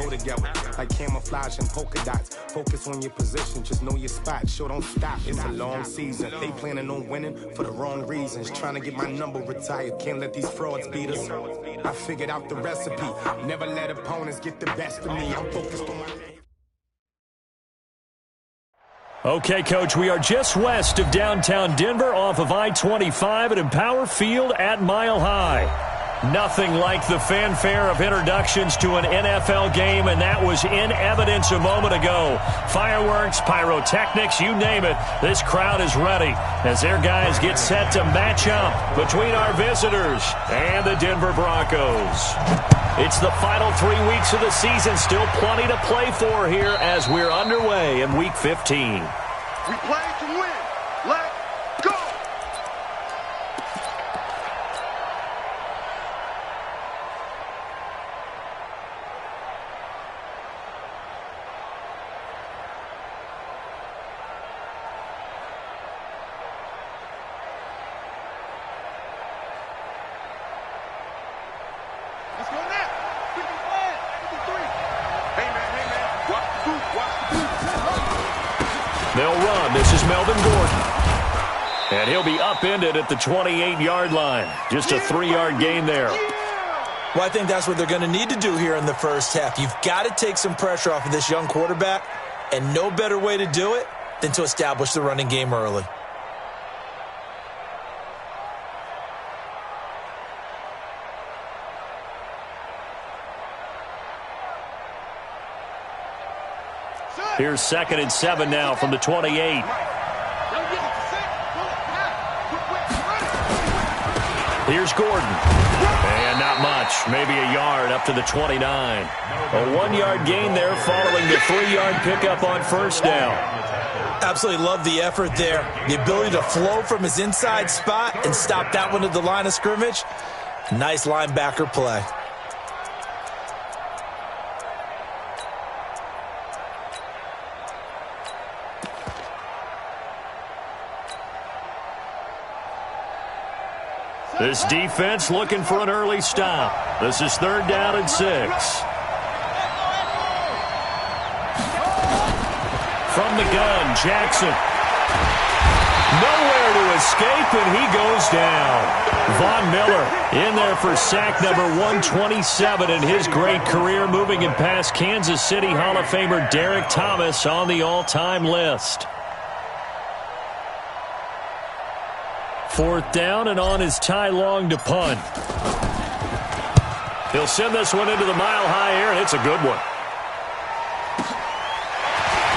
go together. Like camouflage and polka dots. Focus on your position, just know your spot. Sure, don't stop, it's a long season. They planning on winning for the wrong reasons. Trying to get my number retired, can't let these frauds beat us. I figured out the recipe. Never let opponents get the best of me. I'm focused on my... Okay, Coach, we are just west of downtown Denver off of I-25 at Empower Field at Mile High. Nothing like the fanfare of introductions to an NFL game, and that was in evidence a moment ago. Fireworks, pyrotechnics, you name it. This crowd is ready as their guys get set to match up between our visitors and the Denver Broncos. It's the final 3 weeks of the season. Still plenty to play for here as we're underway in Week 15. We play to win. Let's go! Let's go now. 55, 53. Hey, man. Watch the boot. Watch the boot. They'll run. This is Melvin Gordon. And he'll be upended at the 28-yard line. Just a 3-yard gain there. Well, I think that's what they're going to need to do here in the first half. You've got to take some pressure off of this young quarterback, and no better way to do it than to establish the running game early. Here's 2nd and 7 now from the 28. Here's Gordon. And not much. Maybe a yard up to the 29. A 1-yard gain there following the 3-yard pickup on first down. Absolutely love the effort there. The ability to flow from his inside spot and stop that one at the line of scrimmage. Nice linebacker play. This defense looking for an early stop. This is 3rd down and 6. From the gun, Jackson. Nowhere to escape, and he goes down. Von Miller in there for sack number 127 in his great career, moving it past Kansas City Hall of Famer Derek Thomas on the all-time list. 4th down, and on is Ty Long to punt. He'll send this one into the mile-high air, and it's a good one.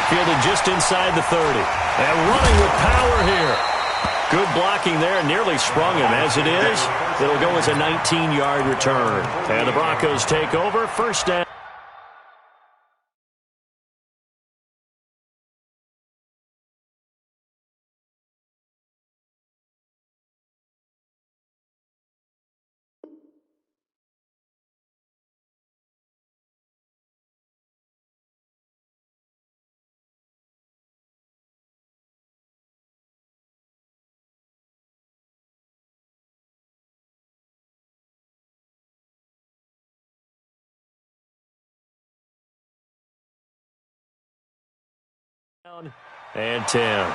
Fielded just inside the 30. And running with power here. Good blocking there, nearly sprung him. As it is, it'll go as a 19-yard return. And the Broncos take over, 1st down. And 10.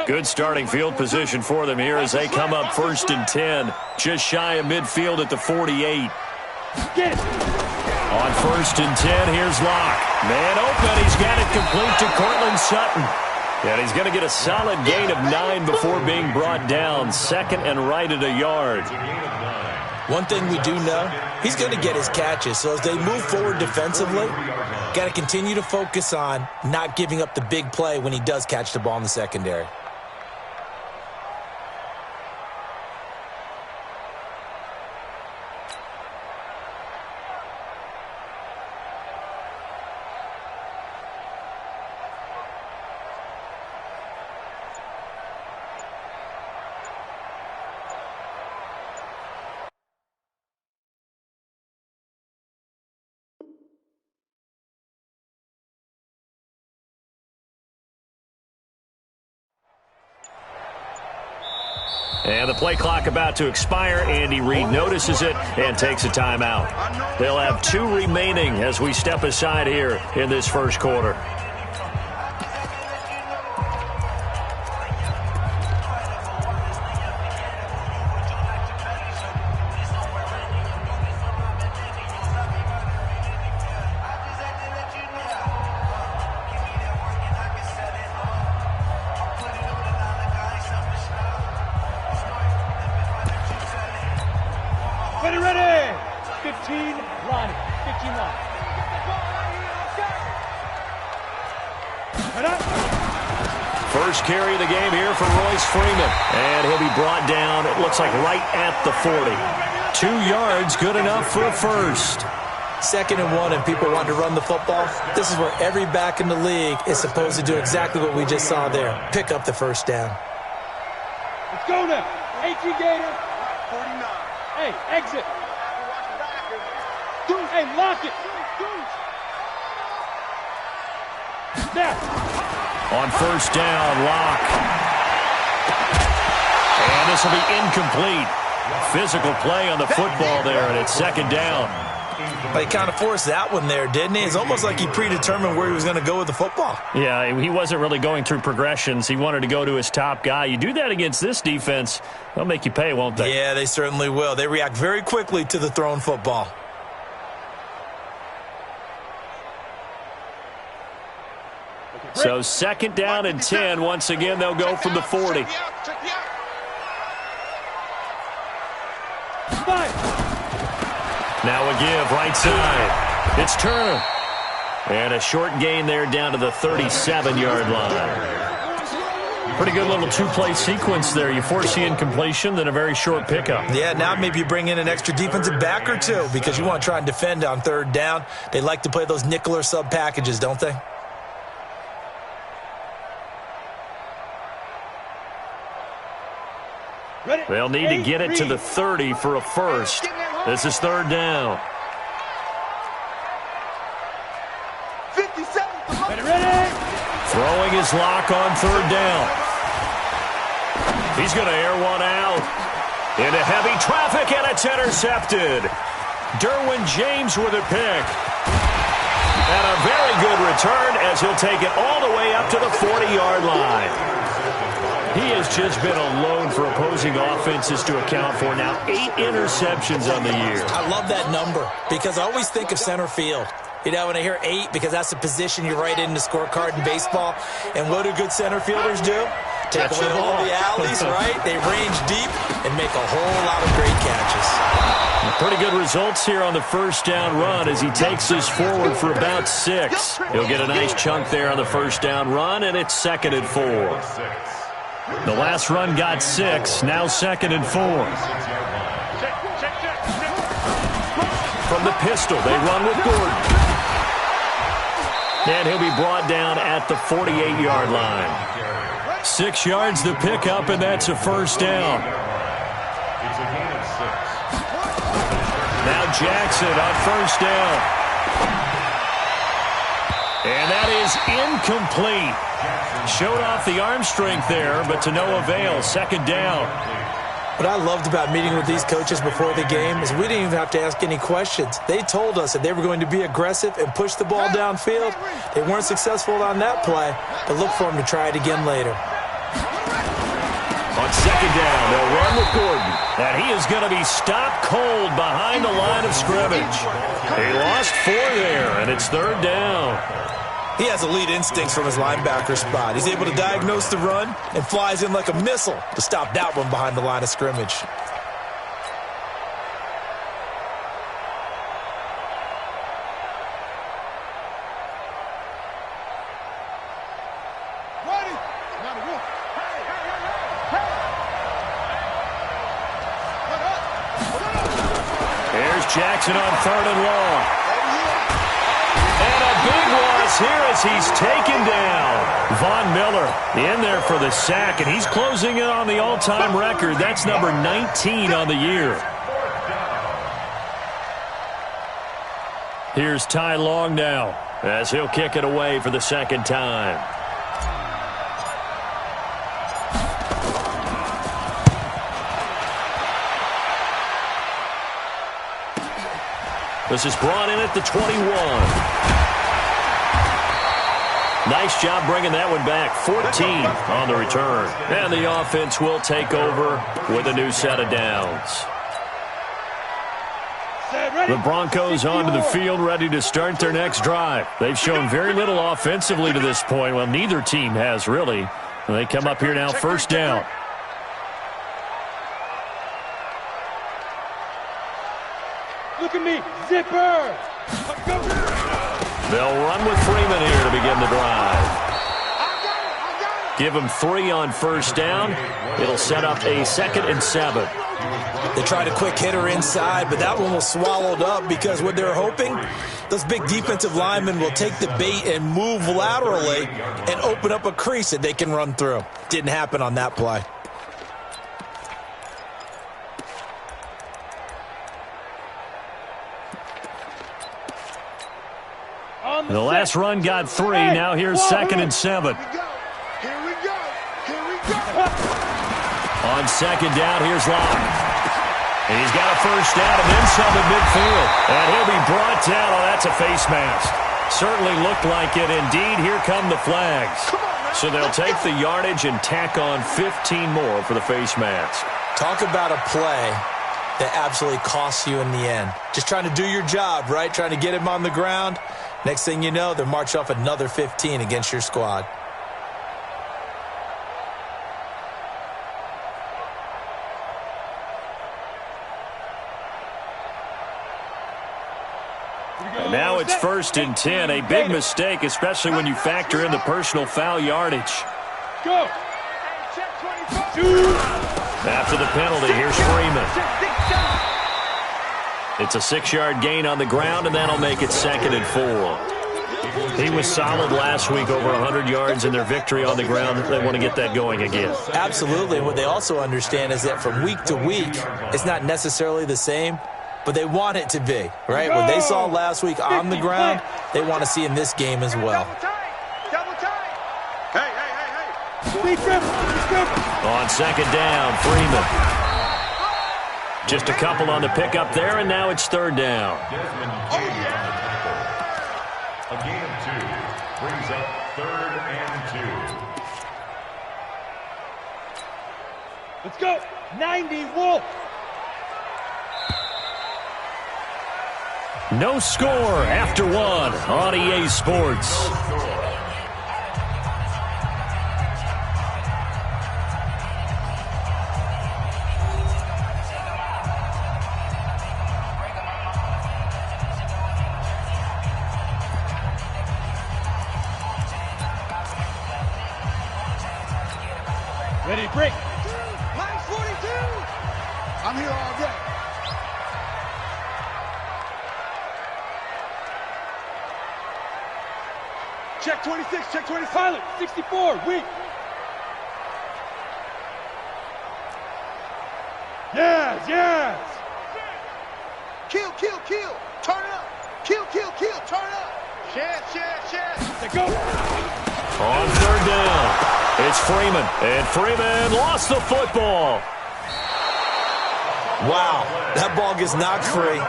Good starting field position for them here as they come up 1st and 10. Just shy of midfield at the 48. On 1st and 10, here's Locke. Man open, he's got it complete to Cortland Sutton. And he's going to get a solid gain of 9 before being brought down. 2nd and right at a yard. One thing we do know, he's going to get his catches. So as they move forward defensively, got to continue to focus on not giving up the big play when he does catch the ball in the secondary. And the play clock about to expire. Andy Reid notices it and takes a timeout. They'll have 2 remaining as we step aside here in this first quarter. First carry of the game here for Royce Freeman. And he'll be brought down, it looks like right at the 40. 2 yards, good enough for a first. 2nd and 1 and people want to run the football. This is where every back in the league is supposed to do exactly what we just saw there. Pick up the first down. Let's go now. 18 Gator. 49. Hey, exit. Hey, lock it. Now. On first down, Locke. And this will be incomplete. Physical play on the football there, and it's 2nd down. But he kind of forced that one there, didn't he? It's almost like he predetermined where he was going to go with the football. Yeah, he wasn't really going through progressions. He wanted to go to his top guy. You do that against this defense, they'll make you pay, won't they? Yeah, they certainly will. They react very quickly to the thrown football. So 2nd down and 10. Once again, they'll go from the 40. Now a give, right side. It's Turner. And a short gain there down to the 37-yard line. Pretty good little 2-play sequence there. You force the incompletion, then a very short pickup. Yeah, now maybe you bring in an extra defensive back or 2 because you want to try and defend on 3rd down. They like to play those nickel or sub packages, don't they? They'll need to get it to the 30 for a first. This is 3rd down. 57. Throwing his lock on 3rd down. He's going to air one out. Into heavy traffic, and it's intercepted. Derwin James with a pick. And a very good return as he'll take it all the way up to the 40-yard line. He has just been alone for opposing offenses to account for now 8 interceptions on the year. I love that number because I always think of center field. You know, when I hear 8, because that's the position you write in the scorecard in baseball. And what do good center fielders do? Take away all the alleys, right? They range deep and make a whole lot of great catches. Pretty good results here on the first down run as he takes this forward for about 6. He'll get a nice chunk there on the first down run, and it's 2nd and 4. The last run got 6, now 2nd and 4. From the pistol, they run with Gordon. And he'll be brought down at the 48-yard line. 6 yards the pickup, and that's a first down. Now Jackson on first down. And that is incomplete. Showed off the arm strength there, but to no avail. 2nd down. What I loved about meeting with these coaches before the game is we didn't even have to ask any questions. They told us that they were going to be aggressive and push the ball downfield. They weren't successful on that play, but look for them to try it again later. On 2nd down, they'll run with Gordon. And he is going to be stopped cold behind the line of scrimmage. He lost 4 there, and it's 3rd down. He has elite instincts from his linebacker spot. He's able to diagnose the run and flies in like a missile to stop that one behind the line of scrimmage. Here's Jackson on 3rd and long. And a big loss here as he's taken down. Von Miller in there for the sack, and he's closing in on the all-time record. That's number 19 on the year. Here's Ty Long now as he'll kick it away for the 2nd time. This is brought in at the 21. Nice job bringing that one back. 14 on the return. And the offense will take over with a new set of downs. The Broncos onto the field, ready to start their next drive. They've shown very little offensively to this point. Well, neither team has, really. They come up here now, first down. Look at me, zipper! They'll run with Freeman here to begin the drive. Give him 3 on first down. It'll set up a 2nd and 7. They tried a quick hitter inside, but that one was swallowed up because what they're hoping, those big defensive linemen will take the bait and move laterally and open up a crease that they can run through. Didn't happen on that play. The last run got 3. Now here's 2nd and 7. Here we go. Here we go. On 2nd down, here's Locke. And he's got a first down and then some at midfield. And he'll be brought down. Oh, that's a face mask. Certainly looked like it. Indeed, here come the flags. So they'll take the yardage and tack on 15 more for the face mask. Talk about a play that absolutely costs you in the end. Just trying to do your job, right? Trying to get him on the ground. Next thing you know, they'll march off another 15 against your squad. And now it's 1st and 10. A big mistake, especially when you factor in the personal foul yardage. Go! After the penalty, here's Freeman. It's a 6-yard gain on the ground, and that'll make it 2nd and 4. He was solid last week, over 100 yards in their victory on the ground. They want to get that going again. Absolutely. And what they also understand is that from week to week, it's not necessarily the same, but they want it to be, right? What they saw last week on the ground, they want to see in this game as well. Double time. Hey. On 2nd down, Freeman. Just a couple on the pickup there, and now it's 3rd down. A gain of 2 brings up 3rd and 2. Let's go. 90, Wolf. No score after 1 on EA Sports. Ready to break. Line 42. I'm here all day. Check 26, check 26. Pilot, 64, weak. Yes. Kill. Turn it up. Kill. Turn it up. Yes. Let's go. On 3rd down. It's Freeman, and Freeman lost the football. Wow, that ball gets knocked free,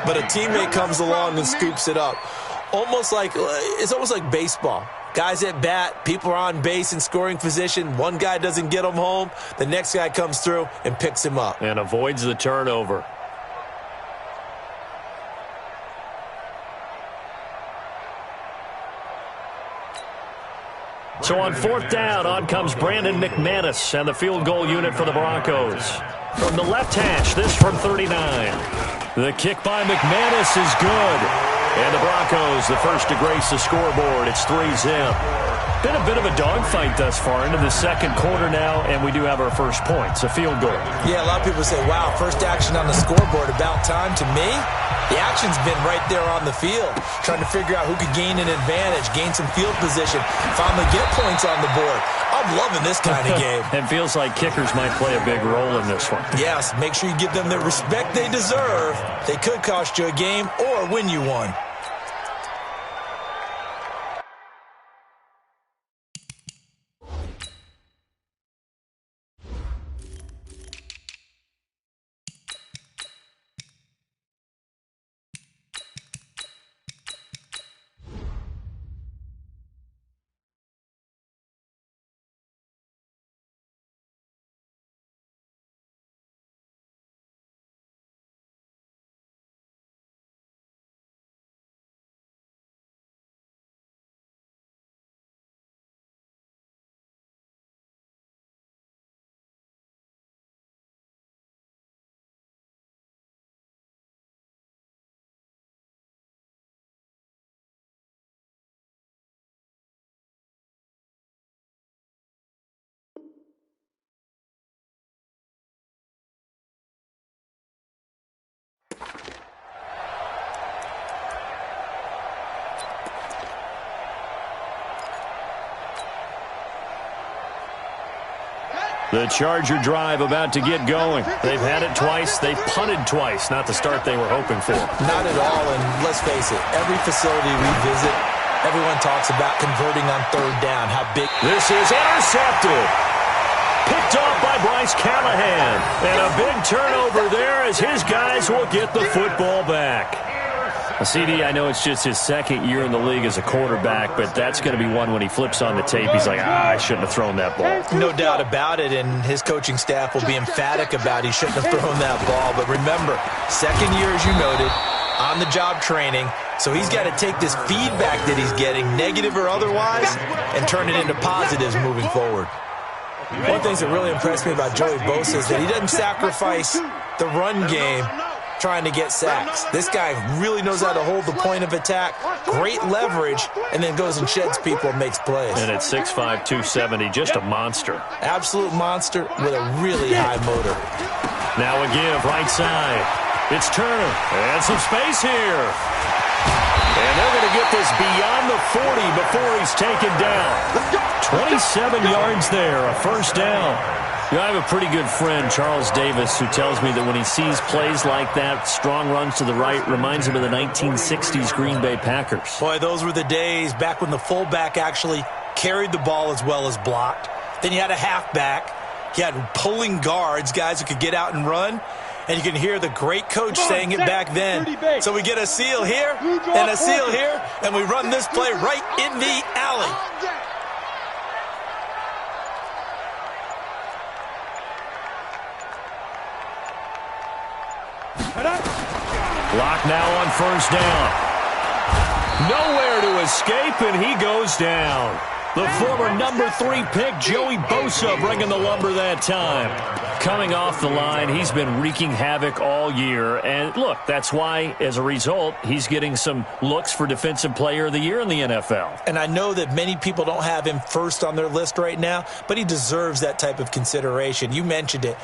but a teammate comes along and scoops it up. It's almost like baseball. Guys at bat, people are on base in scoring position. One guy doesn't get him home. The next guy comes through and picks him up. And avoids the turnover. So on 4th down, on comes Brandon McManus and the field goal unit for the Broncos. From the left hash, this from 39. The kick by McManus is good. And the Broncos, the first to grace the scoreboard. It's 3-zip. Been a bit of a dogfight thus far into the 2nd quarter now, and we do have our first points, a field goal. Yeah, a lot of people say, wow, first action on the scoreboard, about time. To me, the action's been right there on the field, trying to figure out who could gain an advantage, gain some field position, finally get points on the board. I'm loving this kind of game. It feels like kickers might play a big role in this one. Yes, make sure you give them the respect they deserve. They could cost you a game or win you one. The Charger drive about to get going. They've had it twice. They've punted twice. Not the start they were hoping for. Not at all, and let's face it, every facility we visit, everyone talks about converting on third down, how big. This is intercepted. Picked off by Bryce Callahan. And a big turnover there as his guys will get the football back. CD, I know it's just his second year in the league as a quarterback, but that's going to be one when he flips on the tape. He's like, I shouldn't have thrown that ball. No doubt about it, and his coaching staff will be emphatic about he shouldn't have thrown that ball. But remember, second year, as you noted, on-the-job training, so he's got to take this feedback that he's getting, negative or otherwise, and turn it into positives moving forward. One of the things that really impressed me about Joey Bosa is that he doesn't sacrifice the run game trying to get sacks. This guy really knows how to hold the point of attack, great leverage, and then goes and sheds people and makes plays. And at 6'5", 270, just a monster. Absolute monster with a really high motor. Now a give, right side. It's Turner, and some space here. And they're going to get this beyond the 40 before he's taken down. 27 yards there, a first down. You know, I have a pretty good friend, Charles Davis, who tells me that when he sees plays like that, strong runs to the right, reminds him of the 1960s Green Bay Packers. Boy, those were the days back when the fullback actually carried the ball as well as blocked. Then you had a halfback. You had pulling guards, guys who could get out and run. And you can hear the great coach saying it back then. So we get a seal here and a seal here, and we run this play right in the alley. Lock now on first down. Nowhere to escape, and he goes down. The former number 3 pick, Joey Bosa, bringing the lumber that time. Coming off the line, he's been wreaking havoc all year. And look, that's why, as a result, he's getting some looks for Defensive Player of the Year in the NFL. And I know that many people don't have him first on their list right now, but he deserves that type of consideration. You mentioned it.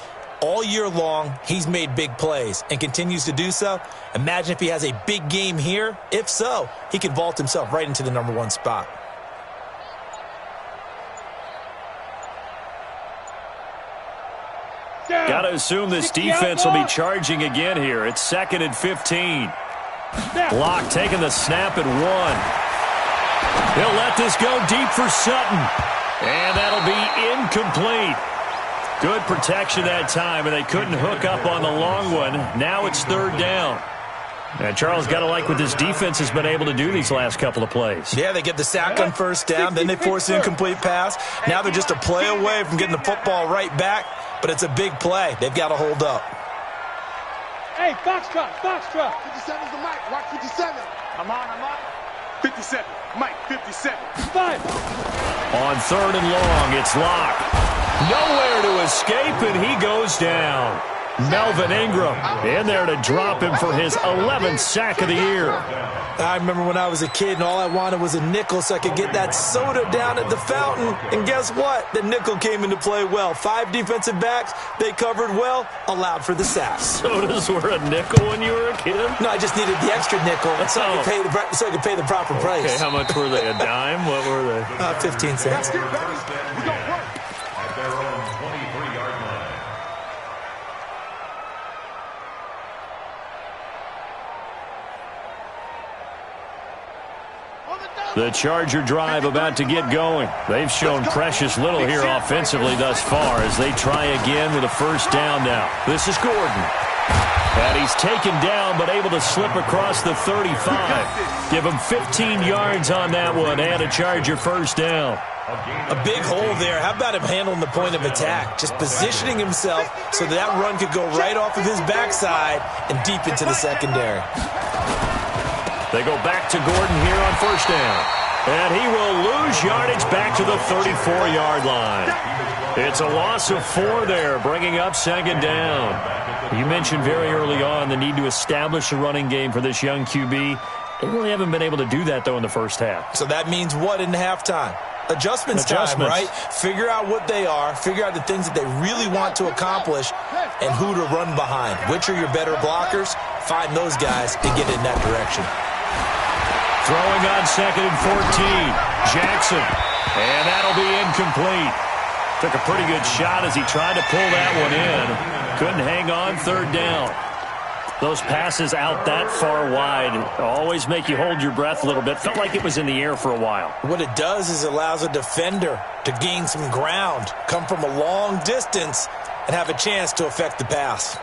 All year long, he's made big plays and continues to do so. Imagine if he has a big game here. If so, he could vault himself right into the number 1 spot. Got to assume this defense will be charging again here. It's 2nd and 15. Block taking the snap at 1. He'll let this go deep for Sutton. And that'll be incomplete. Good protection that time, and they couldn't hook up on the long one. Now it's 3rd down. And Charles, got to like what this defense has been able to do these last couple of plays. Yeah, they get the sack on first down, then they force an incomplete pass. Now they're just a play away from getting the football right back, but it's a big play. They've got to hold up. Hey, Foxtrot, Foxtrot. 57's the mic. Watch 57. I'm on. 57. Mike, 57. 5. On 3rd and long, it's Locke. Nowhere to escape, and he goes down. Melvin Ingram in there to drop him for his 11th sack of the year. I remember when I was a kid and all I wanted was a nickel so I could get that soda down at the fountain. And guess what? The nickel came into play well. 5 defensive backs, they covered well, allowed for the sack. Sodas were a nickel when you were a kid? No, I just needed the extra nickel so I could pay the proper price. Okay, how much were they? A dime? What were they? 15 cents. At their own 23-yard line. The Charger drive about to get going. They've shown precious little here offensively thus far as they try again with a first down now. This is Gordon. And he's taken down but able to slip across the 35. Give him 15 yards on that one and a Charger first down. A big hole there. How about him handling the point of attack? Just positioning himself so that run could go right off of his backside and deep into the secondary. They go back to Gordon here on first down. And he will lose yardage back to the 34-yard line. It's a loss of 4 there, bringing up 2nd down. You mentioned very early on the need to establish a running game for this young QB. They really haven't been able to do that, though, in the first half. So that means what in halftime? Adjustments time, right? Figure out what they are, figure out the things that they really want to accomplish, and who to run behind. Which are your better blockers? Find those guys and get in that direction. Throwing on 2nd and 14. Jackson. And that'll be incomplete. Took a pretty good shot as he tried to pull that one in. Couldn't hang on third down. Those passes out that far wide always make you hold your breath a little bit. Felt like it was in the air for a while. What it does is it allows a defender to gain some ground, come from a long distance, and have a chance to affect the pass.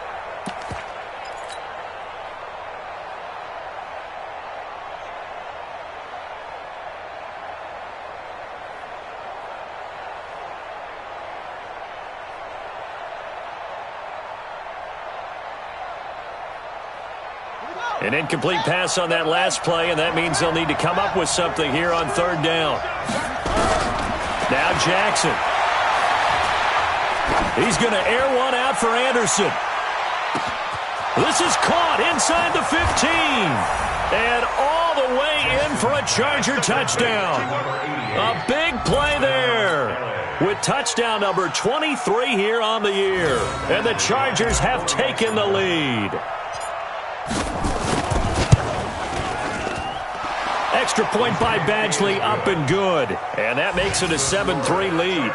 An incomplete pass on that last play, and that means they'll need to come up with something here on third down. Now Jackson. He's going to air one out for Anderson. This is caught inside the 15. And all the way in for a Charger touchdown. A big play there. With touchdown number 23 here on the year. And the Chargers have taken the lead. Extra point by Badgley, up and good. And that makes it a 7-3 lead.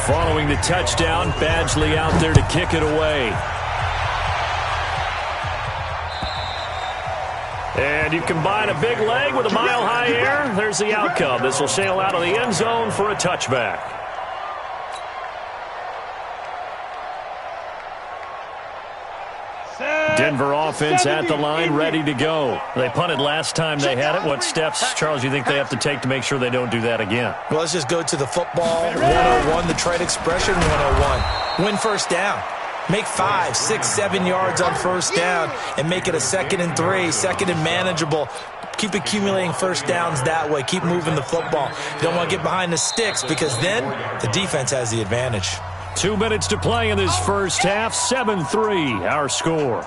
Following the touchdown, Badgley out there to kick it away. And you combine a big leg with a mile-high air, there's the outcome. This will sail out of the end zone for a touchback. Denver offense at the line, ready to go. They punted last time they had it. What steps, Charles, you think they have to take to make sure they don't do that again? Well, let's just go to the football 101, the trade expression 101. Win first down. Make 5, 6, 7 yards on first down and make it a 2nd and 3, 2nd and manageable. Keep accumulating first downs that way. Keep moving the football. You don't want to get behind the sticks because then the defense has the advantage. 2 minutes to play in this first half. 7-3, our score.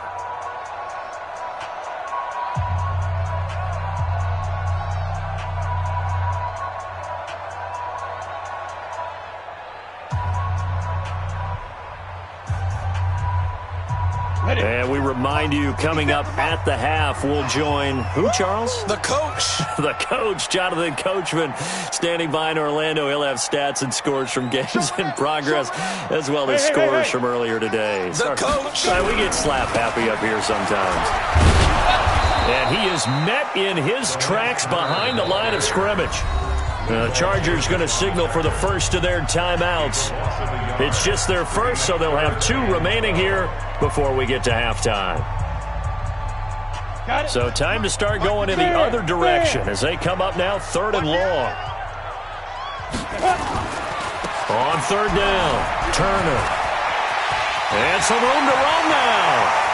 And we remind you, coming up at the half, we'll join who, Charles? The coach. The coach, Jonathan Coachman, standing by in Orlando. He'll have stats and scores from games in progress, as well as scores from earlier today. The coach. We get slap happy up here sometimes. And he is met in his tracks behind the line of scrimmage. The Chargers going to signal for the first of their timeouts. It's just their first, so they'll have 2 remaining here before we get to halftime. So time to start going in the other direction as they come up now 3rd and long. On 3rd down, Turner. And some room to run now.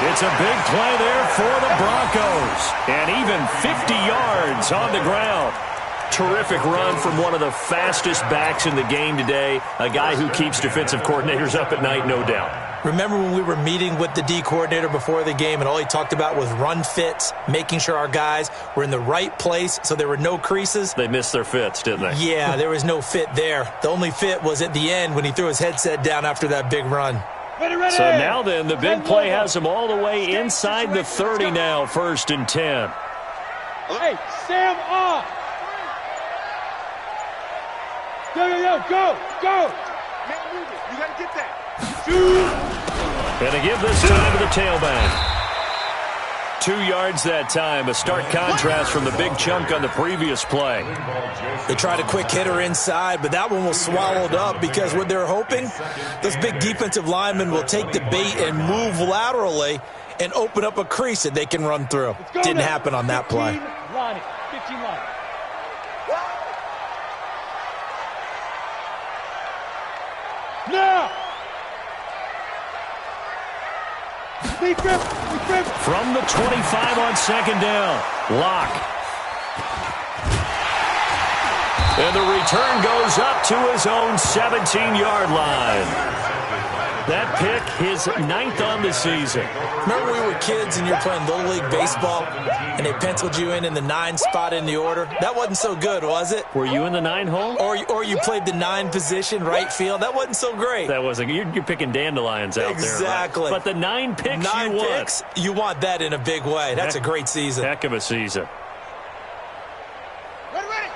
It's a big play there for the Broncos. And even 50 yards on the ground. Terrific run from one of the fastest backs in the game today. A guy who keeps defensive coordinators up at night, no doubt. Remember when we were meeting with the D coordinator before the game and all he talked about was run fits, making sure our guys were in the right place so there were no creases? They missed their fits, didn't they? Yeah, there was no fit there. The only fit was at the end when he threw his headset down after that big run. So now then, the big play has him all the way inside the 30 now, 1st and 10. Hey, Sam off. Go. Man, move it. You got to get that. And to give this time to the tailback. 2 yards that time, a stark contrast from the big chunk on the previous play. They tried a quick hitter inside, but that one was swallowed up because what they're hoping, those big defensive linemen will take the bait and move laterally and open up a crease that they can run through. Didn't happen on that play. 15 line. Now! From the 25 on 2nd down, Locke. And the return goes up to his own 17-yard line. That pick, his 9th on the season. Remember we were kids and you were playing Little League Baseball and they penciled you in the 9 spot in the order? That wasn't so good, was it? Were you in the 9 hole? Or you played the 9 position, right field? That wasn't so great. That wasn't. You're picking dandelions out there. Exactly. Right? But the 9 picks 9 you picks, you want that in a big way. That's a great season. Heck of a season.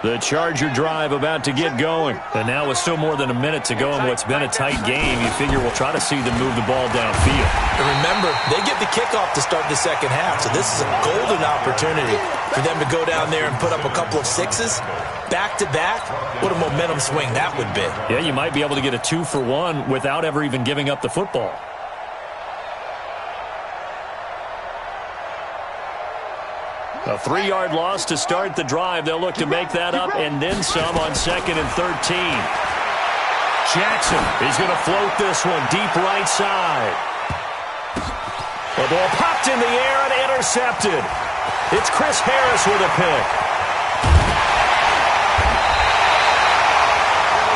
The Charger drive about to get going. And now with still more than a minute to go in what's been a tight game, you figure we'll try to see them move the ball downfield. And remember, they get the kickoff to start the second half, so this is a golden opportunity for them to go down there and put up a couple of sixes. Back-to-back, what a momentum swing that would be. Yeah, you might be able to get a 2-for-1 without ever even giving up the football. A 3-yard loss to start the drive. They'll look to make that up and then some on 2nd and 13. Jackson is going to float this one deep right side. The ball popped in the air and intercepted. It's Chris Harris with a pick.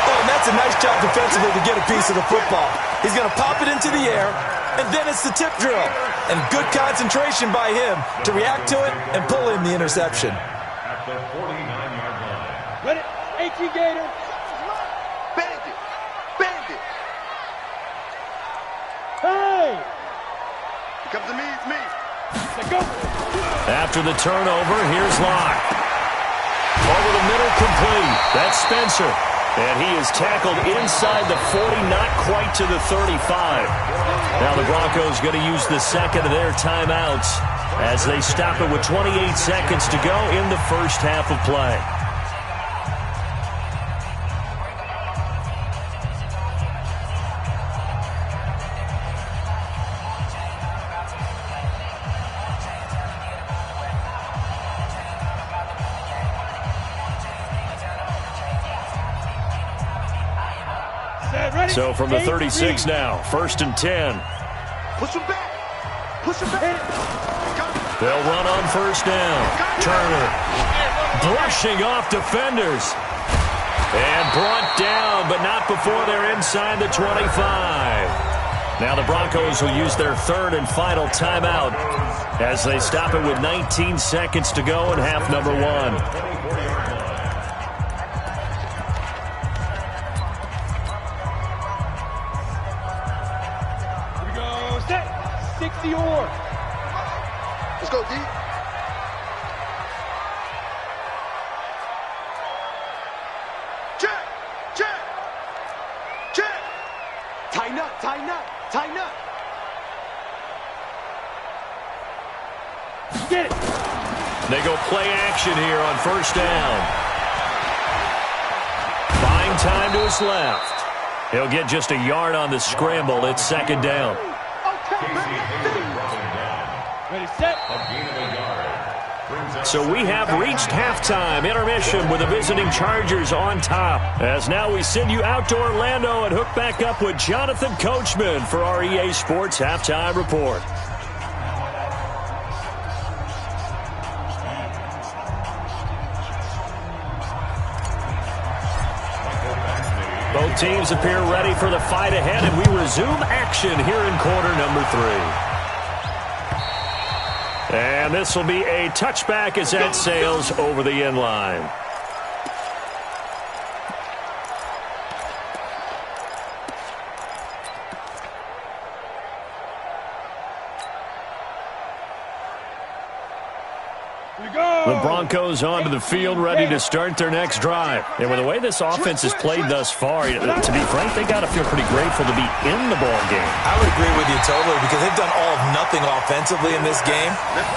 Oh, and that's a nice job defensively to get a piece of the football. He's going to pop it into the air, and then it's the tip drill. And good concentration by him to react to it and pull in the interception. At the 49-yard line. Ready? 18 Gator. Bend it. Bend it. Hey! Comes to me, it's me. Let's go. After the turnover, here's Locke. Over the middle, complete. That's Spencer. And he is tackled inside the 40, not quite to the 35. Now the Broncos going to use the second of their timeouts as they stop it with 28 seconds to go in the first half of play. So from the 36 now, 1st and 10. Push him back. Push him back. They'll run on 1st down. Turner brushing off defenders. And brought down, but not before they're inside the 25. Now the Broncos will use their 3rd and final timeout as they stop it with 19 seconds to go in half number 1. Let's go, D. Check, check, check. Tighten up, tighten up, tighten up. Get it. They go play action here on 1st down. Buying time to his left. He'll get just a yard on the scramble. It's 2nd down. Ready, set. So we have reached halftime intermission with the visiting Chargers on top. As now we send you out to Orlando and hook back up with Jonathan Coachman for our EA Sports Halftime Report. Both teams appear ready for the fight ahead, and we resume action here in quarter number 3. And this will be a touchback as that sails over the end line. The Broncos onto the field, ready to start their next drive. And with the way this offense has played thus far, to be frank, they got to feel pretty grateful to be in the ball game. I would agree with you totally because they've done all of nothing offensively in this game,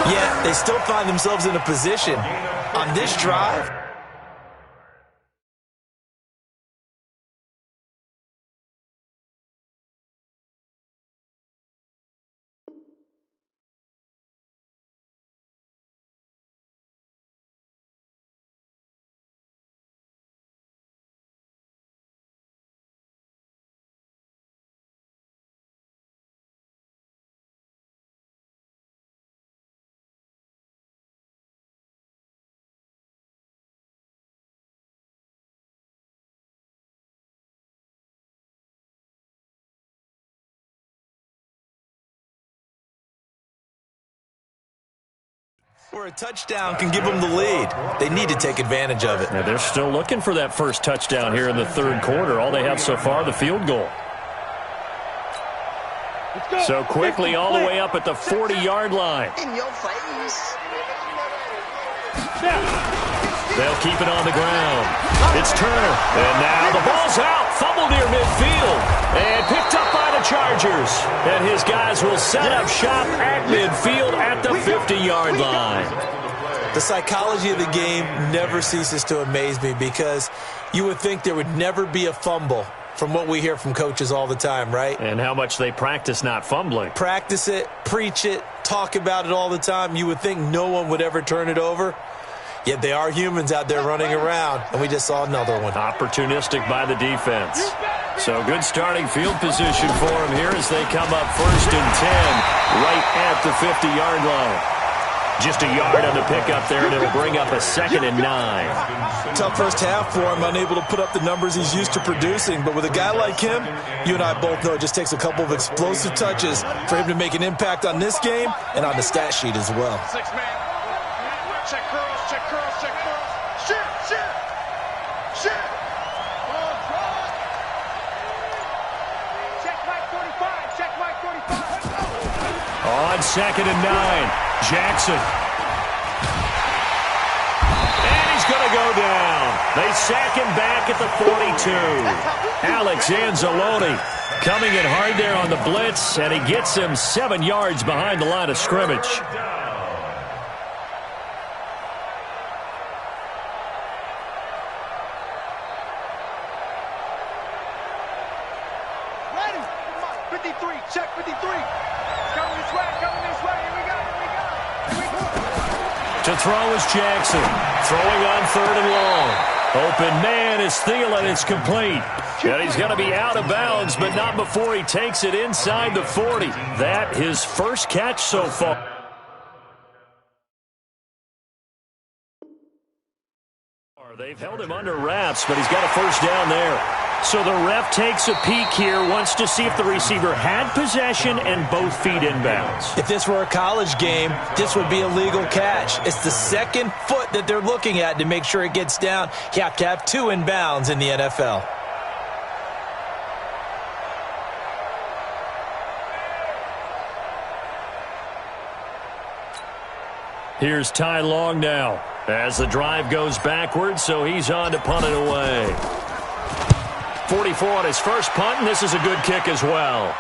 yet they still find themselves in a position on this drive. Where a touchdown can give them the lead. They need to take advantage of it. Now they're still looking for that first touchdown here in the 3rd quarter. All they have so far, the field goal. So quickly all the way up at the 40-yard line. In your face. Now. They'll keep it on the ground. It's Turner. And now the ball's out. Fumble near midfield. And picked up by the Chargers. And his guys will set up shop at midfield at the 50-yard line. The psychology of the game never ceases to amaze me because you would think there would never be a fumble from what we hear from coaches all the time, right? And how much they practice not fumbling. Practice it, preach it, talk about it all the time. You would think no one would ever turn it over. Yet they are humans out there running around, and we just saw another one. Opportunistic by the defense. So good starting field position for them here as they come up 1st and 10 right at the 50-yard line. Just a yard on the pickup there, and it'll bring up a 2nd and 9. Tough first half for him, unable to put up the numbers he's used to producing. But with a guy like him, you and I both know it just takes a couple of explosive touches for him to make an impact on this game and on the stat sheet as well. 6-man. Check curls, check curls, check curls. Shit, shit, shit. Check Mike 45, check Mike 45. On 2nd and 9. Jackson. And he's going to go down. They sack him back at the 42. Alex Anzalone coming in hard there on the blitz, and he gets him 7 yards behind the line of scrimmage. Ready? 53, check 53. Coming this way, coming this way. Here we go, here we go. Here we go. To throw is Jackson. Throwing on 3rd and long. Open man is Thielen. It's complete. And he's going to be out of bounds, but not before he takes it inside the 40. That his first catch so far. They've held him under wraps, but he's got a first down there. So the ref takes a peek here, wants to see if the receiver had possession and both feet inbounds. If this were a college game, this would be a legal catch. It's the 2nd foot that they're looking at to make sure it gets down. You have to have 2 inbounds in the NFL. Here's Ty Long now as the drive goes backwards, so he's on to punt it away. 44 on his first punt, and this is a good kick as well.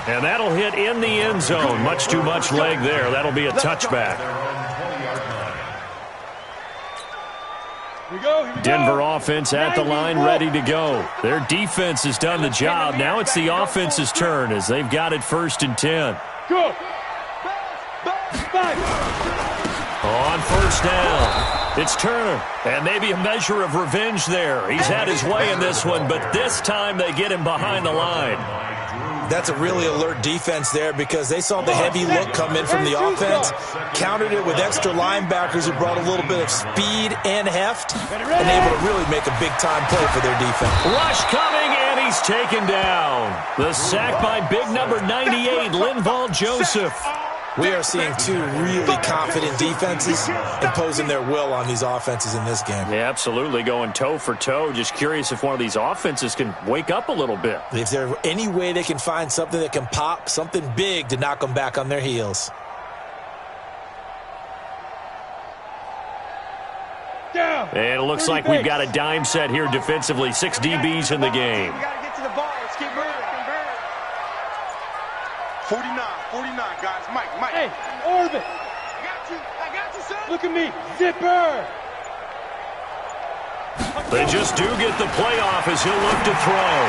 And that'll hit in the end zone. Much too much leg there. That'll be a touchback. Here we go. Denver offense at the line, ready to go. Their defense has done the job. Now it's the offense's turn as they've got it 1st and 10. Go. On 1st down, it's Turner, and maybe a measure of revenge there. He's had his way in this one, but this time they get him behind the line. That's a really alert defense there because they saw the heavy look come in from the offense, countered it with extra linebackers who brought a little bit of speed and heft, and able to really make a big-time play for their defense. Rush coming, and he's taken down. The sack by big number 98, Linval Joseph. We are seeing 2 really confident defenses imposing their will on these offenses in this game. Yeah, absolutely, going toe for toe. Just curious if one of these offenses can wake up a little bit. If there's any way they can find something that can pop, something big to knock them back on their heels. Down. And it looks like we've got a dime set here defensively. 6 DBs in the game. We got to get to the ball. Let's keep moving. 49, guys. Mike. Hey, Orbit. I got you, son. Look at me. Zipper. They just do get the playoff as he'll look to throw.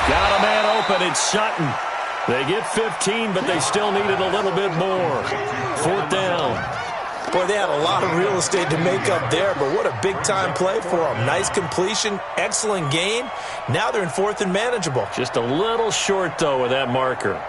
Got a man open. It's Sutton. They get 15, but they still needed a little bit more. 4th down. Boy, they had a lot of real estate to make up there, but what a big-time play for them. Nice completion, excellent gain. Now they're in 4th and manageable. Just a little short, though, with that marker.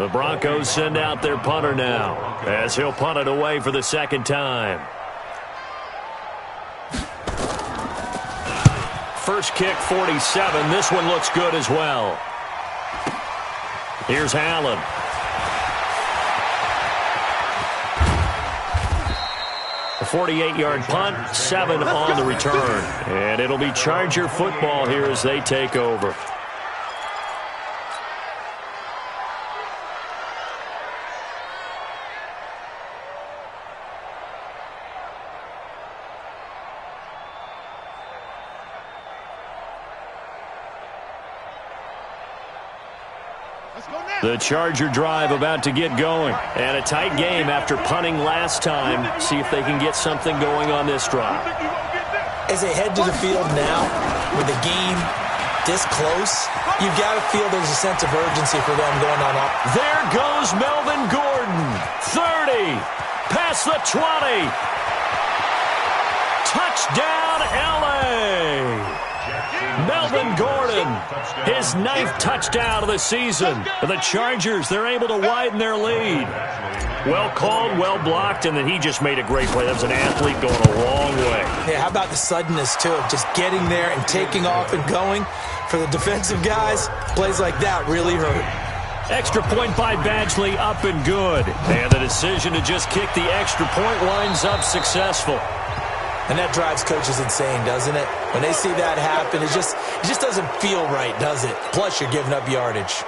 The Broncos send out their punter now, as he'll punt it away for the second time. First kick, 47. This one looks good as well. Here's Allen. A 48-yard punt, 7 on the return. And it'll be Charger football here as they take over. The Charger drive about to get going. And a tight game after punting last time. See if they can get something going on this drive. As they head to the field now, with the game this close, you've got to feel there's a sense of urgency for them going on up. There goes Melvin Gordon. 30. Past the 20. Touchdown, L.A. Melvin Gordon, his 9th touchdown of the season. The Chargers, they're able to widen their lead. Well called, well blocked, and then he just made a great play. That was an athlete going a long way. Yeah, how about the suddenness, too, of just getting there and taking off and going? For the defensive guys, plays like that really hurt. Extra point by Badgley, up and good. And the decision to just kick the extra point winds up successful. And that drives coaches insane, doesn't it? When they see that happen, it just doesn't feel right, does it? Plus, you're giving up yardage.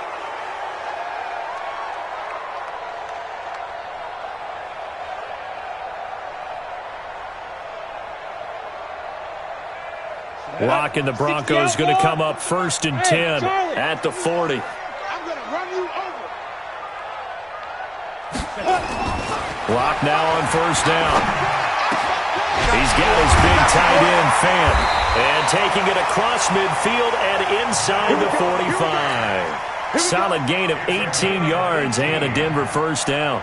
Locke and the Broncos going to come up 1st and 10 at the 40. I'm going to run you over. Locke now on 1st down. He's got his big tight end, Fant. And taking it across midfield and inside the 45. Solid gain of 18 yards and a Denver 1st down.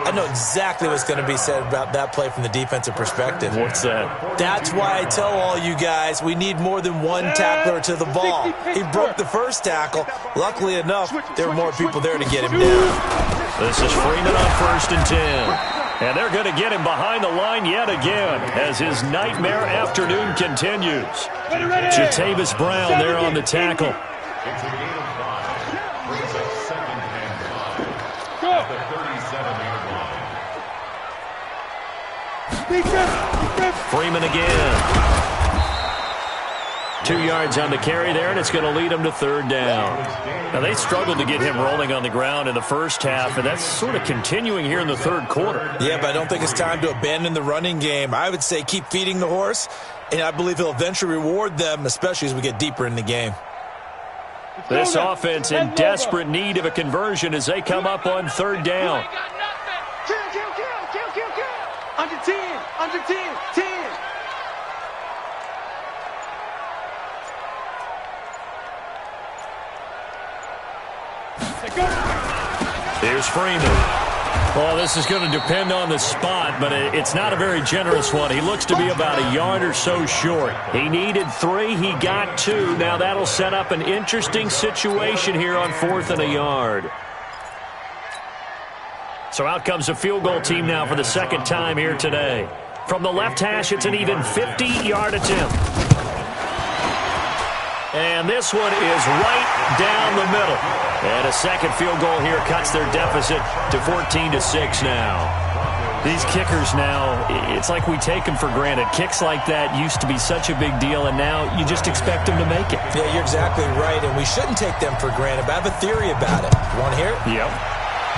I know exactly what's going to be said about that play from the defensive perspective. What's that? That's why I tell all you guys we need more than one tackler to the ball. He broke the first tackle. Luckily enough, there were more people there to get him down. This is Freeman on 1st and 10. And they're going to get him behind the line yet again as his nightmare afternoon continues. Jatavis Brown there on the tackle. It's a gain of 5. Brings up 2nd and 5 at the 37-yard line. Freeman again. 2 yards on the carry there, and it's going to lead him to 3rd down. Now, they struggled to get him rolling on the ground in the first half, and that's sort of continuing here in the 3rd quarter. Yeah, but I don't think it's time to abandon the running game. I would say keep feeding the horse, and I believe he'll eventually reward them, especially as we get deeper in the game. This offense in desperate need of a conversion as they come up on 3rd down. Kill. Under 10, under 10, 10. Here's Freeman. Well, this is going to depend on the spot, but it's not a very generous one. He looks to be about a yard or so short. He needed 3. He got 2. Now that'll set up an interesting situation here on 4th and a yard. So out comes a field goal team now for the 2nd time here today. From the left hash, it's an even 50-yard attempt. And this one is right down the middle. And a second field goal here cuts their deficit to 14-6 now. These kickers now, it's like we take them for granted. Kicks like that used to be such a big deal, and now you just expect them to make it. Yeah, you're exactly right, and we shouldn't take them for granted, but I have a theory about it. You want to hear it? Yep.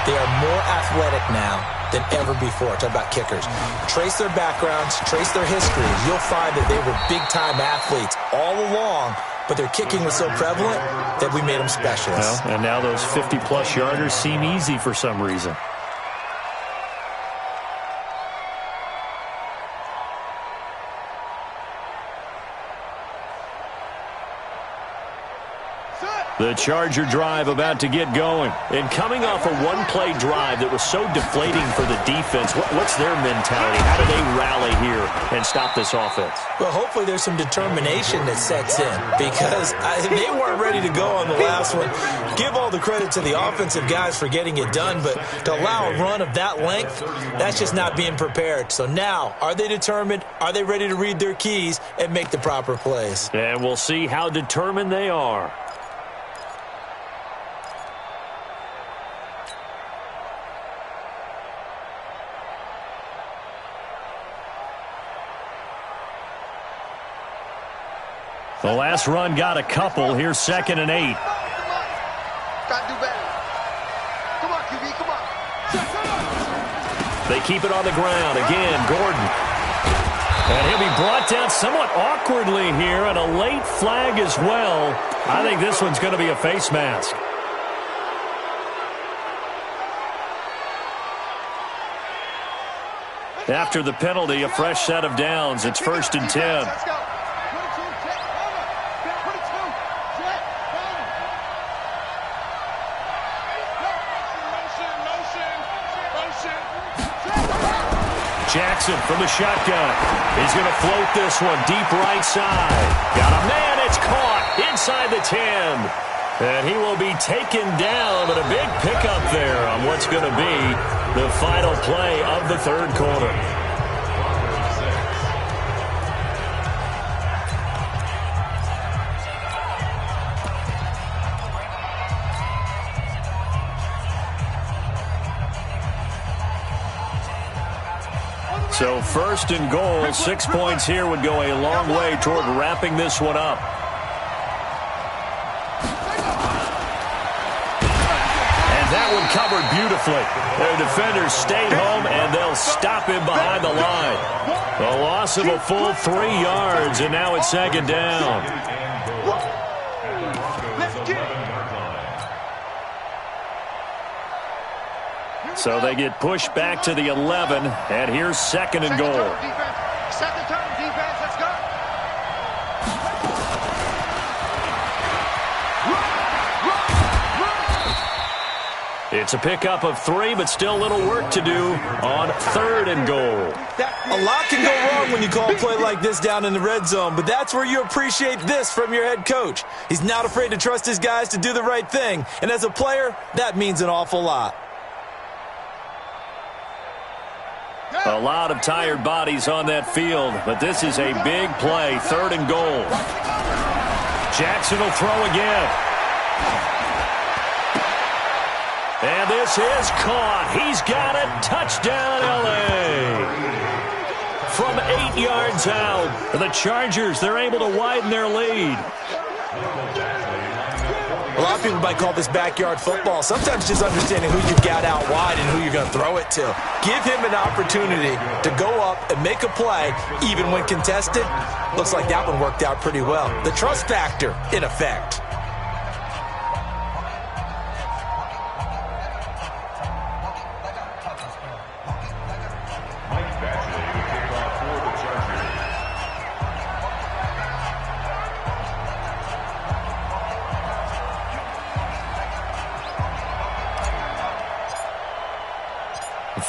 They are more athletic now than ever before. Talk about kickers. Trace their backgrounds, trace their histories. You'll find that they were big-time athletes all along, but their kicking was so prevalent that we made them specialists. Well, and now those 50-plus yarders seem easy for some reason. Set. The Charger drive about to get going. And coming off a one-play drive that was so deflating for the defense, what's their mentality? How do they rally here and stop this offense? Well, hopefully there's some determination that sets in because they weren't ready to go on the last one. Give all the credit to the offensive guys for getting it done, but to allow a run of that length, that's just not being prepared. So now, are they determined? Are they ready to read their keys and make the proper plays? And we'll see how determined they are. The last run got a couple. Here's 2nd and 8. Gotta do better. Come on, QB, come on. They keep it on the ground. Again, Gordon. And he'll be brought down somewhat awkwardly here, and a late flag as well. I think this one's going to be a face mask. After the penalty, a fresh set of downs. It's 1st and 10. Let's go. Jackson from the shotgun. He's going to float this one deep right side. Got a man. It's caught inside the 10. And he will be taken down, but a big pickup there on what's going to be the final play of the third quarter. So 1st and goal, 6 points here would go a long way toward wrapping this one up. And that one covered beautifully. Their defenders stayed home, and they'll stop him behind the line. A loss of a full 3 yards, and now it's 2nd down. So they get pushed back to the 11, and here's 2nd and goal. Second turn, defense, let's go. It's a pickup of 3, but still a little work to do on 3rd and goal. A lot can go wrong when you call a play like this down in the red zone, but that's where you appreciate this from your head coach. He's not afraid to trust his guys to do the right thing, and as a player, that means an awful lot. A lot of tired bodies on that field, but this is a big play, 3rd and goal. Jackson will throw again. And this is caught. He's got it. Touchdown, L.A. From 8 yards out, the Chargers, they're able to widen their lead. A lot of people might call this backyard football. Sometimes just understanding who you've got out wide and who you're going to throw it to. Give him an opportunity to go up and make a play, even when contested. Looks like that one worked out pretty well. The trust factor, in effect.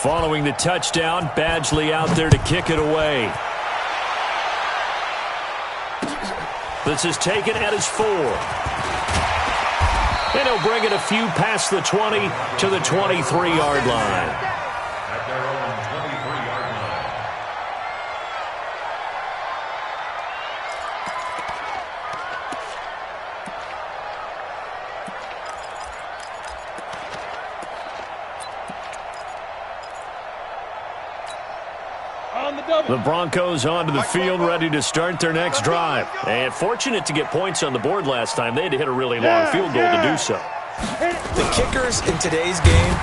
Following the touchdown, Badgley out there to kick it away. This is taken at his 4. And he'll bring it a few past the 20 to the 23-yard line. At their own 23-yard line. The Broncos onto the field, ready to start their next drive. And fortunate to get points on the board last time. They had to hit a really long field goal to do so. The kickers in today's game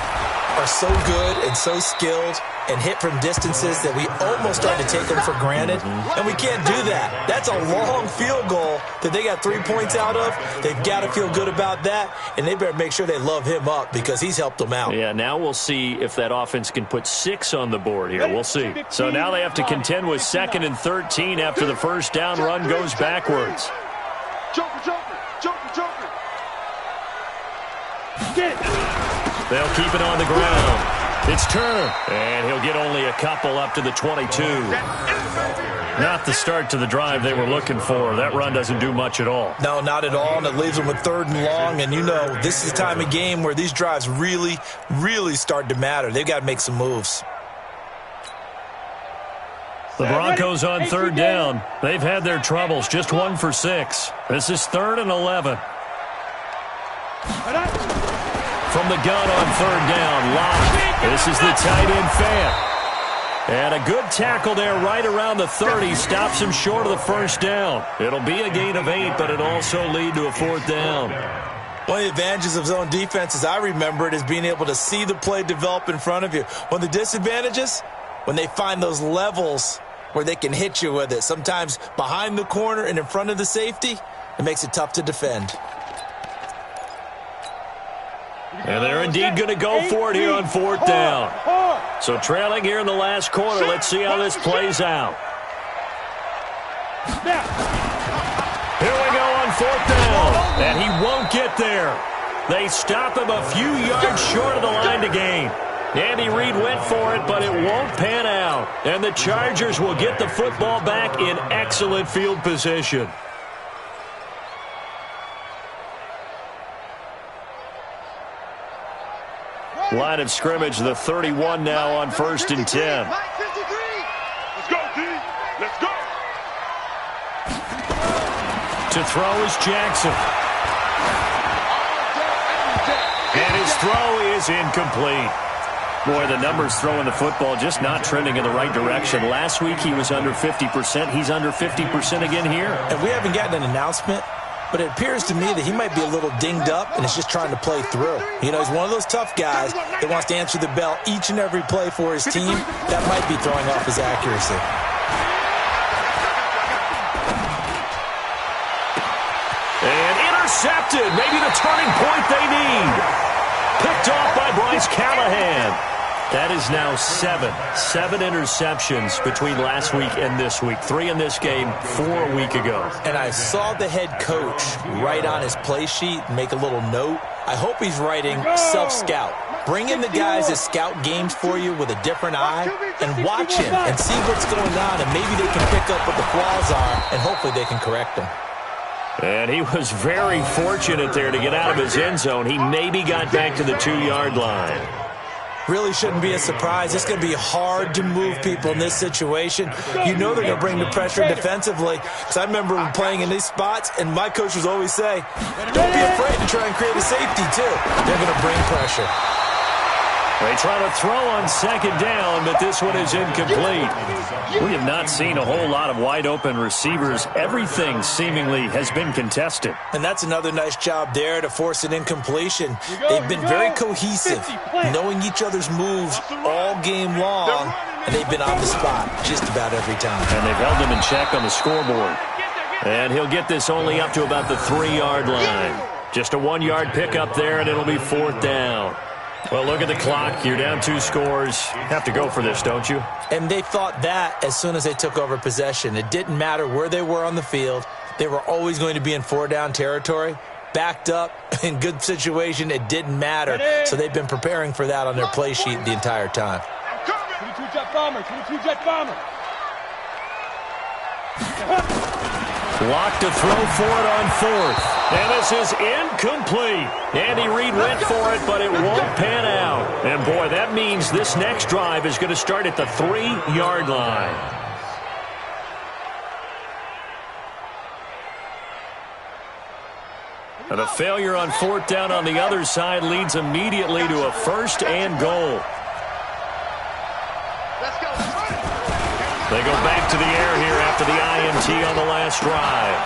are so good and so skilled and hit from distances that we almost start to take them for granted, and we can't do that. That's a long field goal that they got 3 points out of. They've got to feel good about that, and they better make sure they love him up because he's helped them out. Yeah, now we'll see if that offense can put 6 on the board here. We'll see. So now they have to contend with 2nd and 13 after the first down run goes backwards. Joker, Joker, Joker, Joker. They'll keep it on the ground. It's Turner, and he'll get only a couple up to the 22. Not the start to the drive they were looking for. That run doesn't do much at all. No, not at all, and it leaves them with 3rd and long. And you know, this is the time of game where these drives really, really start to matter. They've got to make some moves. The Broncos on 3rd down. They've had their troubles, just 1 for 6. This is 3rd and 11. From the gun on 3rd down, Locke. This is the tight end Fant. And a good tackle there right around the 30. Stops him short of the 1st down. It'll be a gain of 8, but it'll also lead to a 4th down. One of the advantages of zone defense, as I remember it, is being able to see the play develop in front of you. One of the disadvantages, when they find those levels where they can hit you with it. Sometimes behind the corner and in front of the safety, it makes it tough to defend. And they're indeed going to go for it here on 4th down. So trailing here in the last quarter. Let's see how this plays out. Here we go on 4th down. And he won't get there. They stop him a few yards short of the line to gain. Andy Reid went for it, but it won't pan out. And the Chargers will get the football back in excellent field position. Line of scrimmage, the 31 now on 1st and 10. Let's go, D. Let's go. To throw is Jackson. And his throw is incomplete. Boy, the numbers throwing the football just not trending in the right direction. Last week he was under 50%. He's under 50% again here. And we haven't gotten an announcement, but it appears to me that he might be a little dinged up and is just trying to play through. You know, he's one of those tough guys that wants to answer the bell each and every play for his team. That might be throwing off his accuracy. And intercepted. Maybe the turning point they need. Picked off by Bryce Callahan. That is now 7 interceptions between last week and this week. 3 in this game, 4 a week ago. And I saw the head coach write on his play sheet, make a little note. I hope he's writing self-scout. Bring in the guys that scout games for you with a different eye and watch him and see what's going on, and maybe they can pick up what the flaws are, and hopefully they can correct them. And he was very fortunate there to get out of his end zone. He maybe got back to the 2-yard line. Really shouldn't be a surprise. It's going to be hard to move people in this situation. You know they're going to bring the pressure defensively. Because I remember playing in these spots, and my coach would always say, don't be afraid to try and create a safety, too. They're going to bring pressure. They try to throw on 2nd down, but this one is incomplete. We have not seen a whole lot of wide-open receivers. Everything seemingly has been contested. And that's another nice job there to force an incompletion. They've been very cohesive, knowing each other's moves all game long, and they've been on the spot just about every time. And they've held him in check on the scoreboard. And he'll get this only up to about the 3-yard line. Just a 1-yard pickup there, and it'll be 4th down. Well, look at the clock. You're down 2 scores. Have to go for this, don't you? And they thought that as soon as they took over possession. It didn't matter where they were on the field. They were always going to be in 4-down territory. Backed up, in good situation, it didn't matter. So they've been preparing for that on their play sheet the entire time. 22 jet bomber, 22 jet bomber. Locked to throw for it on 4th. And this is incomplete. Andy Reid went for it, but it won't pan out. And, boy, that means this next drive is going to start at the 3-yard line. And a failure on 4th down on the other side leads immediately to a 1st and goal. They go back to the air here after the INT on the last drive.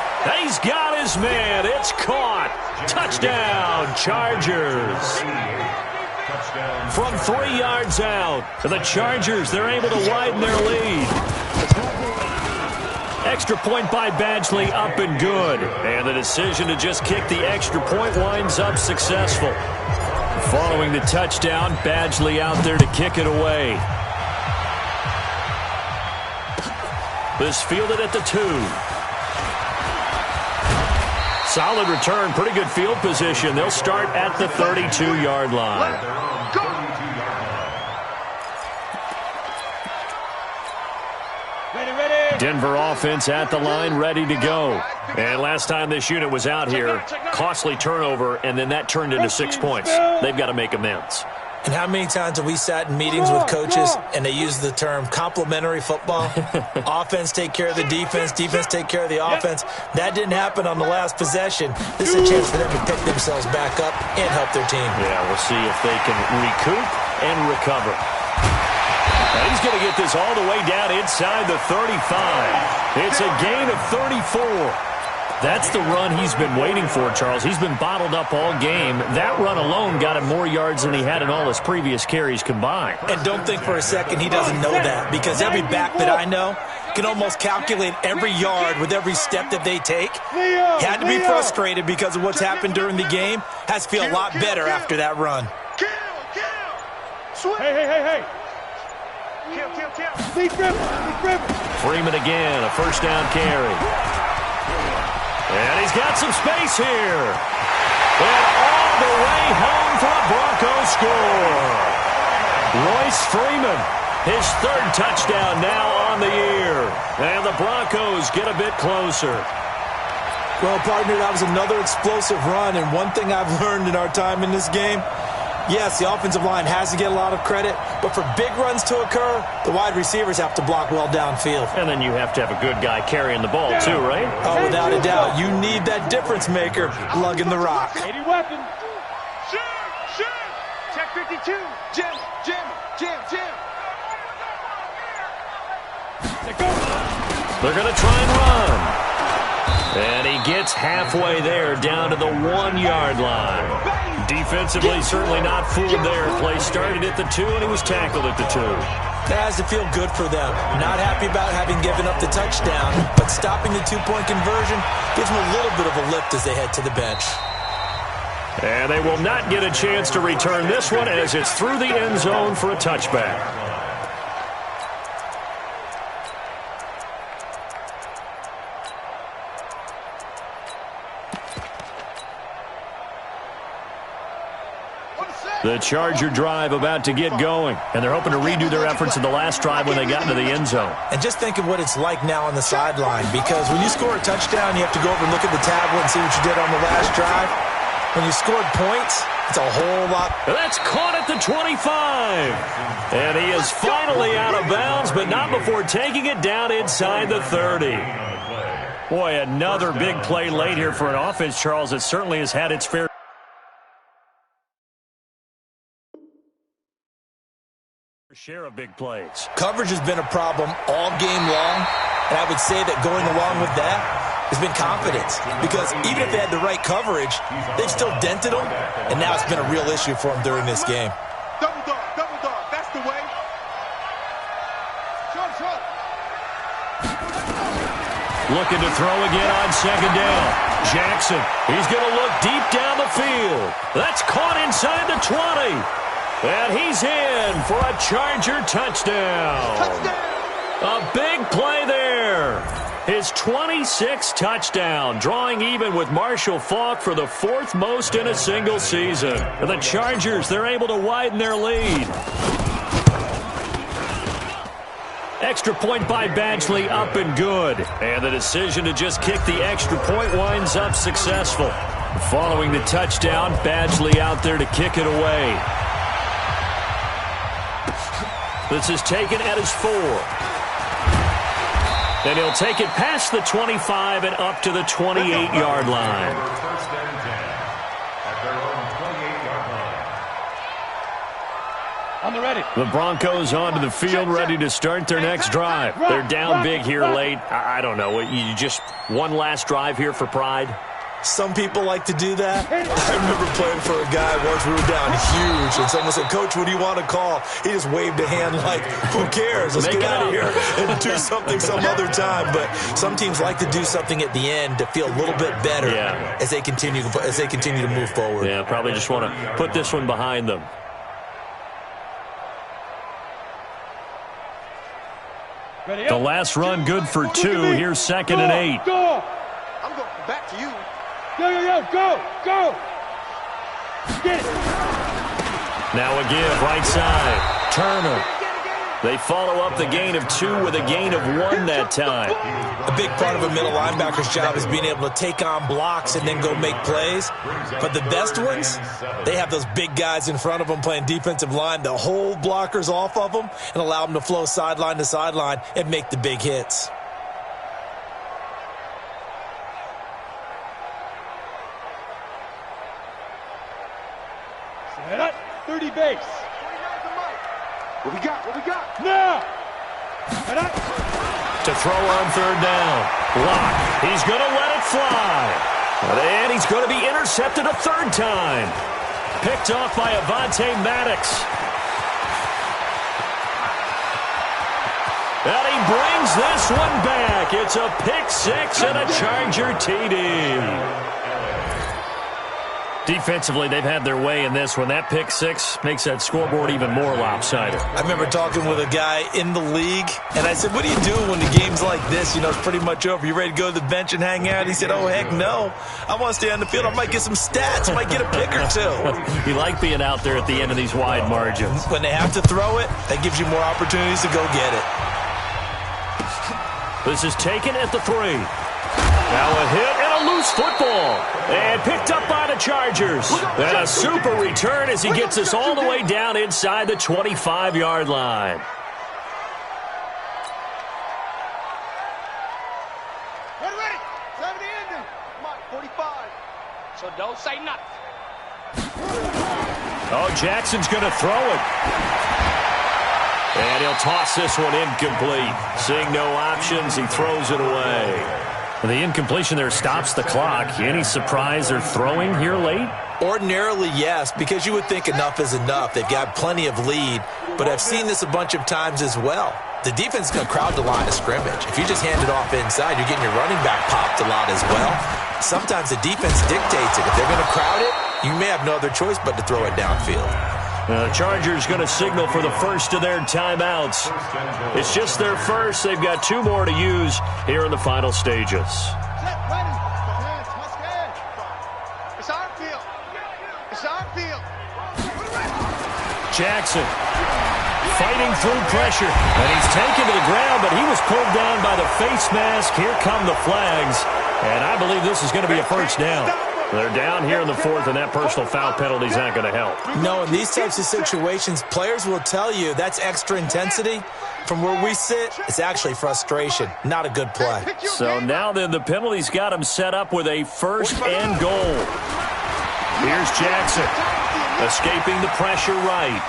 He's got his man. It's caught. Touchdown, Chargers. From 3 yards out, the Chargers, they're able to widen their lead. Extra point by Badgley, up and good. And the decision to just kick the extra point winds up successful. Following the touchdown, Badgley out there to kick it away. This fielded at the 2. Solid return, pretty good field position. They'll start at the 32-yard line. Denver offense at the line, ready to go. And last time this unit was out here, costly turnover, and then that turned into 6 points. They've got to make amends. And how many times have we sat in meetings with coaches and they use the term complementary football? Offense take care of the defense, defense take care of the offense. That didn't happen on the last possession. This is a chance for them to pick themselves back up and help their team. Yeah, we'll see if they can recoup and recover. Now he's going to get this all the way down inside the 35. It's a gain of 34. That's the run he's been waiting for, Charles. He's been bottled up all game. That run alone got him more yards than he had in all his previous carries combined. And don't think for a second he doesn't know that, because every back that I know can almost calculate every yard with every step that they take. He had to be frustrated because of what's happened during the game. Has to feel a lot better after that run. Hey. Freeman again, a first down carry. And he's got some space here. And all the way home for a Broncos score. Royce Freeman, his third touchdown now on the year. And the Broncos get a bit closer. Well, partner, that was another explosive run. And one thing I've learned in our time in this game, yes, the offensive line has to get a lot of credit, but for big runs to occur, the wide receivers have to block well downfield. And then you have to have a good guy carrying the ball too, right? Oh, without a doubt. You need that difference maker lugging the rock. 80 weapon. Shoot! Check 52. Jim. They're going to try and run. And he gets halfway there, down to the 1-yard line. Defensively, certainly not fooled there. Play started at the 2, and he was tackled at the 2. That has to feel good for them. Not happy about having given up the touchdown, but stopping the 2-point conversion gives them a little bit of a lift as they head to the bench. And they will not get a chance to return this one as it's through the end zone for a touchback. The Charger drive about to get going, and they're hoping to redo their efforts in the last drive when they got into the end zone. And just think of what it's like now on the sideline, because when you score a touchdown, you have to go over and look at the tablet and see what you did on the last drive. When you scored points, it's a whole lot. That's caught at the 25. And he is finally out of bounds, but not before taking it down inside the 30. Boy, another big play late here for an offense, Charles, that certainly has had its fair share of big plays. Coverage has been a problem all game long, and I would say that going along with that has been confidence, because even if they had the right coverage, they've still dented them, and now it's been a real issue for them during this game. Double dog, that's the way. Short. Looking to throw again on second down. Jackson, he's going to look deep down the field. That's caught inside the 20. And he's in for a Charger touchdown. A big play there. His 26th touchdown, drawing even with Marshall Faulk for the 4th most in a single season. And the Chargers, they're able to widen their lead. Extra point by Badgley, up and good. And the decision to just kick the extra point winds up successful. Following the touchdown, Badgley out there to kick it away. This is taken at his 4. And he'll take it past the 25 and up to the 28-yard line. First and 10 at their own 28-yard line. On the ready. The Broncos onto the field, ready to start their next drive. They're down big here late. I don't know. You just one last drive here for pride? Some people like to do that. I remember playing for a guy once. We were down huge, and someone said, "Coach, what do you want to call?" He just waved a hand like, "Who cares? Let's get out of here and do something some other time." But some teams like to do something at the end to feel a little bit better as they continue to move forward. Yeah, probably just want to put this one behind them. The last run good for 2. Here's 2nd and 8. I'm going back to you. Go! Get it! Now a give, right side. Turner. They follow up the gain of 2 with a gain of 1 that time. A big part of a middle linebacker's job is being able to take on blocks and then go make plays. But the best ones, they have those big guys in front of them playing defensive line to hold blockers off of them and allow them to flow sideline to sideline and make the big hits. Set up, 30 base. What we got? Now! Set up. To throw on third down. Lock. He's going to let it fly. And he's going to be intercepted a third time. Picked off by Avonte Maddox. And he brings this one back. It's a pick 6 and a Charger TD. Defensively, they've had their way in this one. That pick 6 makes that scoreboard even more lopsided. I remember talking with a guy in the league, and I said, what do you do when the game's like this? You know, it's pretty much over. You ready to go to the bench and hang out? He said, oh, heck no. I want to stay on the field. I might get some stats. I might get a pick or 2. You like being out there at the end of these wide margins. When they have to throw it, that gives you more opportunities to go get it. This is taken at the 3. Now a hit and a loose football. And picked up by the Chargers. And a super return as he gets us all the way down inside the 25-yard line. Ready. 70 ending. Come on, 45. So don't say nothing. Oh, Jackson's going to throw it. And he'll toss this one incomplete. Seeing no options, he throws it away. The incompletion there stops the clock. Any surprise they're throwing here late? Ordinarily, yes, because you would think enough is enough. They've got plenty of lead, but I've seen this a bunch of times as well. The defense is going to crowd the line of scrimmage. If you just hand it off inside, you're getting your running back popped a lot as well. Sometimes the defense dictates it. If they're going to crowd it, you may have no other choice but to throw it downfield. The Chargers going to signal for the first of their timeouts. It's just their first. They've got 2 more to use here in the final stages. Set, ready. Hands, must get. It's our field. It's our field. Jackson fighting through pressure. And he's taken to the ground, but he was pulled down by the face mask. Here come the flags. And I believe this is going to be a first down. They're down here in the 4th, and that personal foul penalty is not going to help. No, in these types of situations, players will tell you that's extra intensity. From where we sit, it's actually frustration. Not a good play. So now then, the penalty's got him set up with a 1st and goal. Here's Jackson, escaping the pressure right.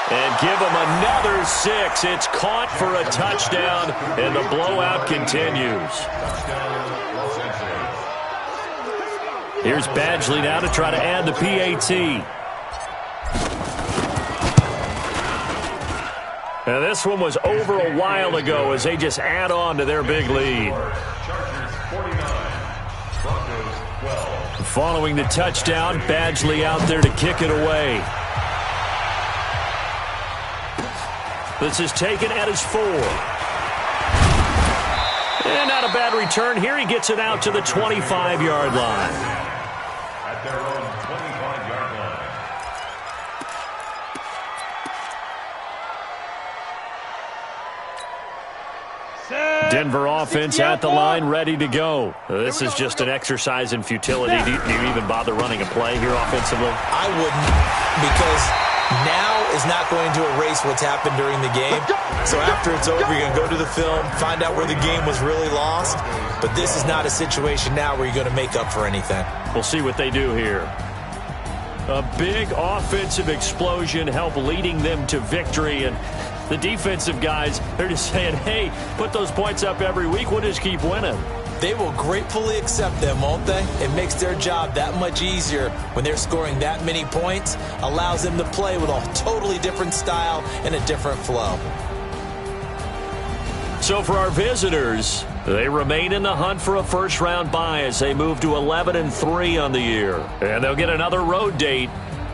And give him another 6. It's caught for a touchdown, and the blowout continues. Here's Badgley now to try to add the PAT. Now this one was over a while ago as they just add on to their big lead. Following the touchdown, Badgley out there to kick it away. This is taken at his 4. And not a bad return here. He gets it out to the 25-yard line. At their own 25-yard line. Denver offense at the line, ready to go. This is just an exercise in futility. Do you even bother running a play here offensively? I wouldn't, because now is not going to erase what's happened during the game. So after it's over, you're going to go to the film, find out where the game was really lost. But this is not a situation now where you're going to make up for anything. We'll see what they do here. A big offensive explosion helped leading them to victory. And the defensive guys, they're just saying, hey, put those points up every week. We'll just keep winning. They will gratefully accept them, won't they? It makes their job that much easier when they're scoring that many points. Allows them to play with a totally different style and a different flow. So for our visitors, they remain in the hunt for a first-round bye as they move to 11-3 on the year. And they'll get another road date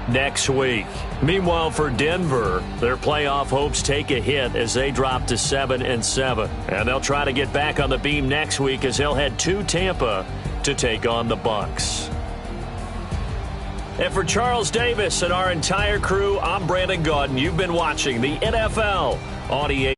next week. Meanwhile, for Denver, their playoff hopes take a hit as they drop to 7-7. And they'll try to get back on the beam next week as they'll head to Tampa to take on the Bucs. And for Charles Davis and our entire crew, I'm Brandon Gaudin. You've been watching the NFL on EA.